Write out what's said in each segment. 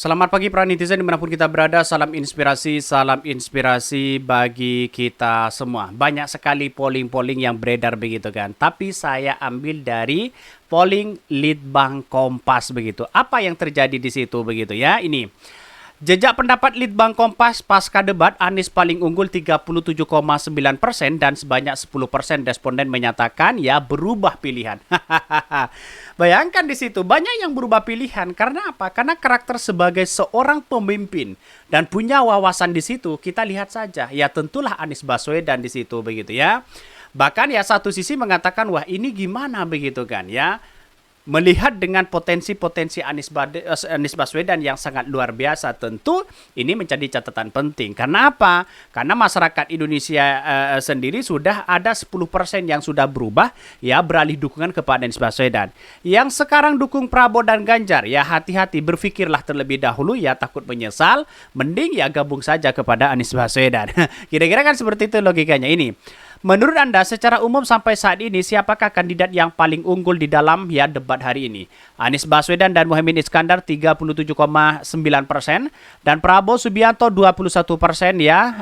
Selamat pagi para netizen dimanapun kita berada, salam inspirasi bagi kita semua. Banyak sekali polling-polling yang beredar begitu kan. Tapi saya ambil dari polling Litbang Kompas begitu. Apa yang terjadi di situ begitu ya, ini. Jejak pendapat Litbang Kompas pasca debat, Anies paling unggul 37,9% dan sebanyak 10% responden menyatakan ya berubah pilihan. Bayangkan di situ banyak yang berubah pilihan karena apa? Karena karakter sebagai seorang pemimpin dan punya wawasan di situ. Kita lihat saja, ya tentulah Anies Baswedan di situ begitu ya. Bahkan ya satu sisi mengatakan wah ini gimana begitu kan ya. Melihat dengan potensi-potensi Anies Baswedan yang sangat luar biasa, tentu ini menjadi catatan penting. Karena apa? Karena masyarakat Indonesia sendiri sudah ada 10% yang sudah berubah, ya beralih dukungan kepada Anies Baswedan. Yang sekarang dukung Prabowo dan Ganjar, ya hati-hati, berpikirlah terlebih dahulu, ya takut menyesal, mending ya gabung saja kepada Anies Baswedan. Kira-kira kan seperti itu logikanya ini. Menurut Anda, secara umum sampai saat ini, siapakah kandidat yang paling unggul di dalam ya debat hari ini? Anies Baswedan dan Muhaimin Iskandar 37,9% dan Prabowo Subianto 21% ya,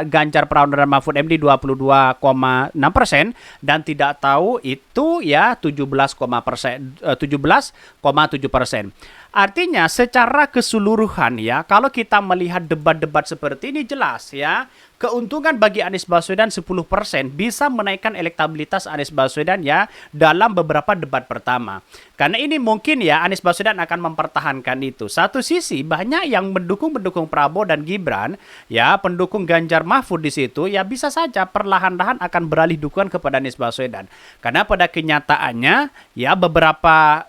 Ganjar Pranowo dan Mahfud MD 22,6% dan tidak tahu itu ya 17,7%. Artinya secara keseluruhan ya, kalau kita melihat debat-debat seperti ini jelas ya, keuntungan bagi Anies Baswedan 10% bisa menaikkan elektabilitas Anies Baswedan ya dalam beberapa debat pertama. Karena ini mungkin ya Anies Baswedan akan mempertahankan itu. Satu sisi banyak yang mendukung Prabowo dan Gibran, ya pendukung Ganjar Mahfud di situ ya bisa saja perlahan-lahan akan beralih dukungan kepada Anies Baswedan. Karena pada kenyataannya ya beberapa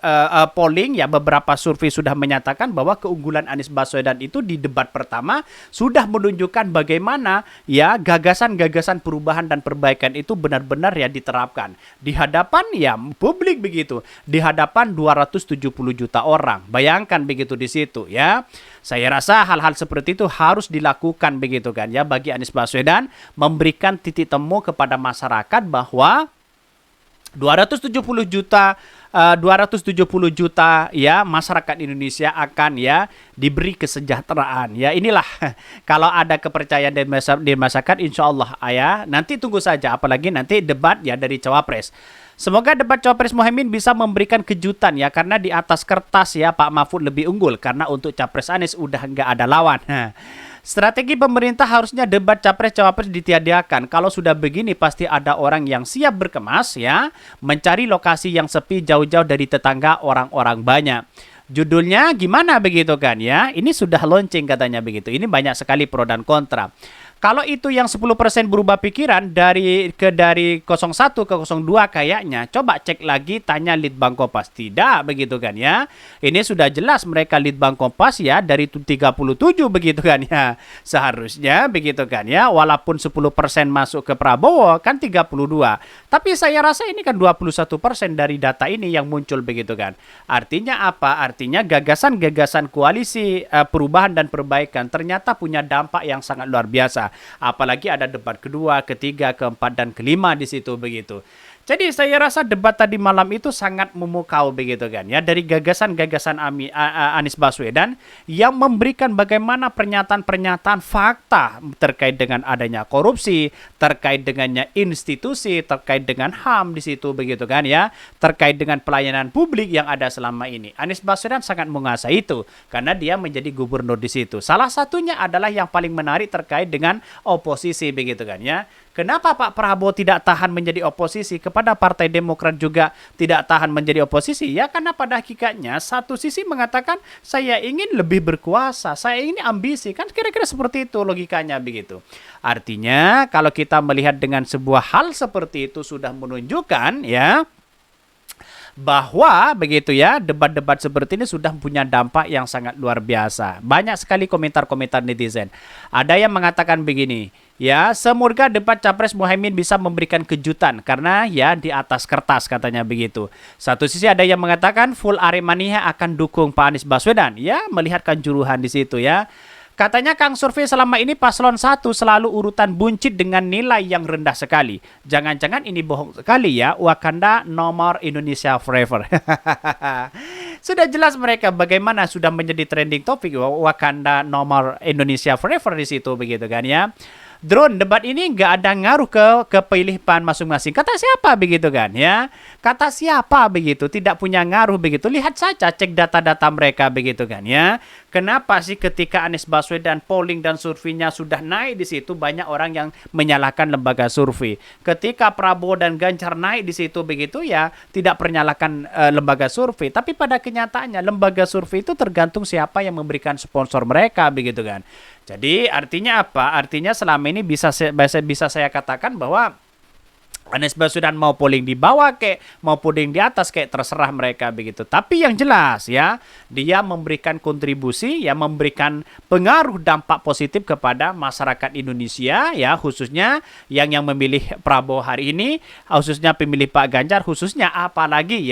polling ya beberapa survei sudah menyatakan bahwa keunggulan Anies Baswedan itu di debat pertama sudah menunjukkan bagaimana ya gagasan-gagasan perubahan dan perbaikan itu benar-benar ya diterapkan di hadapan ya publik begitu, di hadapan 270 juta orang. Bayangkan begitu di situ ya. Saya rasa hal-hal seperti itu harus dilakukan begitu kan ya bagi Anies Baswedan, memberikan titik temu kepada masyarakat bahwa 270 juta ya masyarakat Indonesia akan ya diberi kesejahteraan. Ya inilah kalau ada kepercayaan di masyarakat, insya Allah ya nanti tunggu saja, apalagi nanti debat ya dari cawapres. Semoga debat cawapres Muhaimin bisa memberikan kejutan ya, karena di atas kertas ya Pak Mahfud lebih unggul, karena untuk capres Anies udah nggak ada lawan. Strategi pemerintah harusnya debat capres-cawapres ditiadakan. Kalau sudah begini pasti ada orang yang siap berkemas ya, mencari lokasi yang sepi jauh-jauh dari tetangga orang-orang banyak. Judulnya gimana begitu kan ya? Ini sudah launching katanya begitu. Ini banyak sekali pro dan kontra. Kalau itu yang 10% berubah pikiran dari 01 ke 02 kayaknya, coba cek lagi, tanya Litbang Kompas. Tidak begitu kan ya. Ini sudah jelas mereka Litbang Kompas ya dari 37 begitu kan ya. Seharusnya begitu kan ya. Walaupun 10% masuk ke Prabowo kan 32. Tapi saya rasa ini kan 21% dari data ini yang muncul begitu kan. Artinya apa? Artinya gagasan-gagasan koalisi perubahan dan perbaikan ternyata punya dampak yang sangat luar biasa. Apalagi ada debat kedua, ketiga, keempat, dan kelima di situ begitu. Jadi saya rasa debat tadi malam itu sangat memukau begitu kan ya, dari gagasan-gagasan Anies Baswedan yang memberikan bagaimana pernyataan-pernyataan fakta terkait dengan adanya korupsi, terkait dengannya institusi, terkait dengan HAM di situ begitu kan ya, terkait dengan pelayanan publik yang ada selama ini. Anies Baswedan sangat menguasai itu karena dia menjadi gubernur di situ. Salah satunya adalah yang paling menarik terkait dengan oposisi begitu kan ya. Kenapa Pak Prabowo tidak tahan menjadi oposisi, kepada Partai Demokrat juga tidak tahan menjadi oposisi? Ya karena pada hakikatnya satu sisi mengatakan saya ingin lebih berkuasa, saya ingin ambisi, kan kira-kira seperti itu logikanya begitu. Artinya kalau kita melihat dengan sebuah hal seperti itu sudah menunjukkan ya bahwa begitu ya debat-debat seperti ini sudah punya dampak yang sangat luar biasa. Banyak sekali komentar-komentar netizen. Ada yang mengatakan begini, ya semoga debat capres Muhaimin bisa memberikan kejutan karena ya di atas kertas katanya begitu. Satu sisi ada yang mengatakan full Aremania akan dukung Pak Anies Baswedan, ya melihat kanjuruhan di situ ya. Katanya Kang Survei selama ini paslon 1 selalu urutan buncit dengan nilai yang rendah sekali. Jangan-jangan ini bohong sekali ya. Wakanda no more Indonesia forever. Sudah jelas mereka bagaimana sudah menjadi trending topik Wakanda nomor Indonesia Forever di situ begitu kan ya. Drone debat ini nggak ada ngaruh ke pilihan masing-masing. Kata siapa begitu kan ya? Kata siapa begitu? Tidak punya ngaruh begitu. Lihat saja, cek data-data mereka begitu kan ya. Kenapa sih ketika Anies Baswedan polling dan surveinya sudah naik di situ banyak orang yang menyalahkan lembaga survei. Ketika Prabowo dan Ganjar naik di situ begitu ya tidak menyalahkan lembaga survei. Tapi pada kenyataannya lembaga survei itu tergantung siapa yang memberikan sponsor mereka begitu kan. Jadi artinya apa? Artinya selama ini bisa saya katakan bahwa Anies Baswedan mau polling di bawah mau polling di atas terserah mereka begitu. Tapi yang jelas ya, dia memberikan kontribusi ya, memberikan pengaruh dampak positif kepada masyarakat Indonesia ya, khususnya yang memilih Prabowo hari ini, khususnya pemilih Pak Ganjar, khususnya apalagi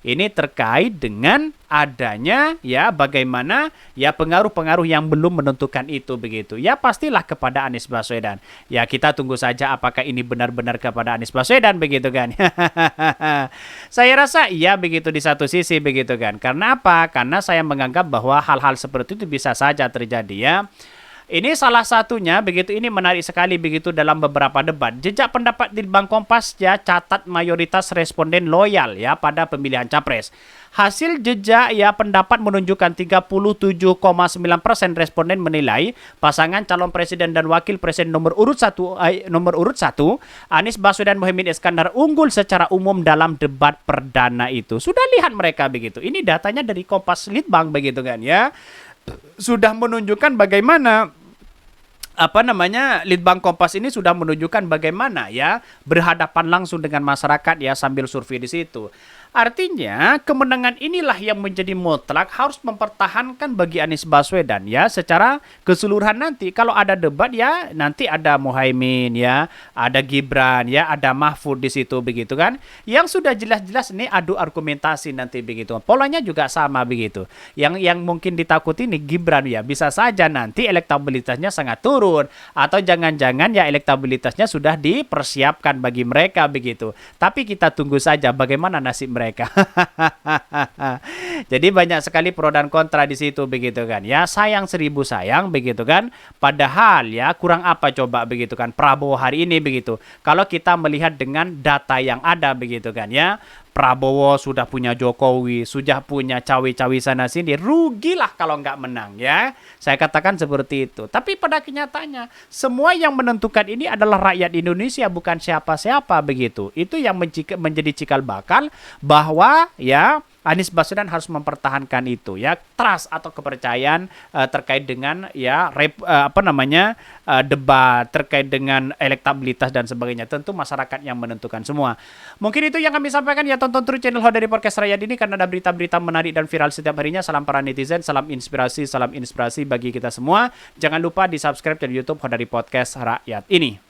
ini terkait dengan adanya ya bagaimana ya pengaruh-pengaruh yang belum menentukan itu begitu. Ya pastilah kepada Anies Baswedan. Ya kita tunggu saja apakah ini benar-benar kepada Anies Baswedan begitu kan. Saya rasa iya begitu di satu sisi begitu kan. Karena apa? Karena saya menganggap bahwa hal-hal seperti itu bisa saja terjadi ya. Ini salah satunya begitu, ini menarik sekali begitu dalam beberapa debat. Jejak pendapat di Litbang Kompas ya catat mayoritas responden loyal ya pada pemilihan capres. Hasil jejak ya pendapat menunjukkan 37,9% responden menilai pasangan calon presiden dan wakil presiden nomor urut 1 Anies Baswedan Muhaimin Iskandar unggul secara umum dalam debat perdana itu. Sudah lihat mereka begitu. Ini datanya dari Kompas Litbang begitu kan ya. Sudah menunjukkan bagaimana Litbang Kompas ini sudah menunjukkan bagaimana ya berhadapan langsung dengan masyarakat ya sambil survei di situ. Artinya kemenangan inilah yang menjadi mutlak harus mempertahankan bagi Anies Baswedan ya secara keseluruhan nanti. Kalau ada debat ya nanti ada Muhaimin ya, ada Gibran ya, ada Mahfud di situ begitu kan. Yang sudah jelas-jelas ini adu argumentasi nanti begitu. Polanya juga sama begitu. Yang mungkin ditakuti nih Gibran ya bisa saja nanti elektabilitasnya sangat turun atau jangan-jangan ya elektabilitasnya sudah dipersiapkan bagi mereka begitu. Tapi kita tunggu saja bagaimana nasib mereka. Jadi banyak sekali pro dan kontra di situ begitu kan ya, sayang seribu sayang begitu kan, padahal ya kurang apa coba begitu kan Prabowo hari ini begitu kalau kita melihat dengan data yang ada begitu kan ya. Prabowo sudah punya Jokowi, sudah punya cawe-cawe sana sini, rugilah kalau nggak menang ya. Saya katakan seperti itu. Tapi pada kenyataannya, semua yang menentukan ini adalah rakyat Indonesia, bukan siapa-siapa begitu. Itu yang menjadi cikal bakal bahwa ya Anies Baswedan harus mempertahankan itu ya, trust atau kepercayaan terkait dengan ya debat terkait dengan elektabilitas dan sebagainya. Tentu masyarakat yang menentukan semua. Mungkin itu yang kami sampaikan ya, tonton terus channel Hodari Podcast Rakyat ini karena ada berita-berita menarik dan viral setiap harinya. Salam para netizen, salam inspirasi bagi kita semua. Jangan lupa di-subscribe channel YouTube Hodari Podcast Rakyat ini.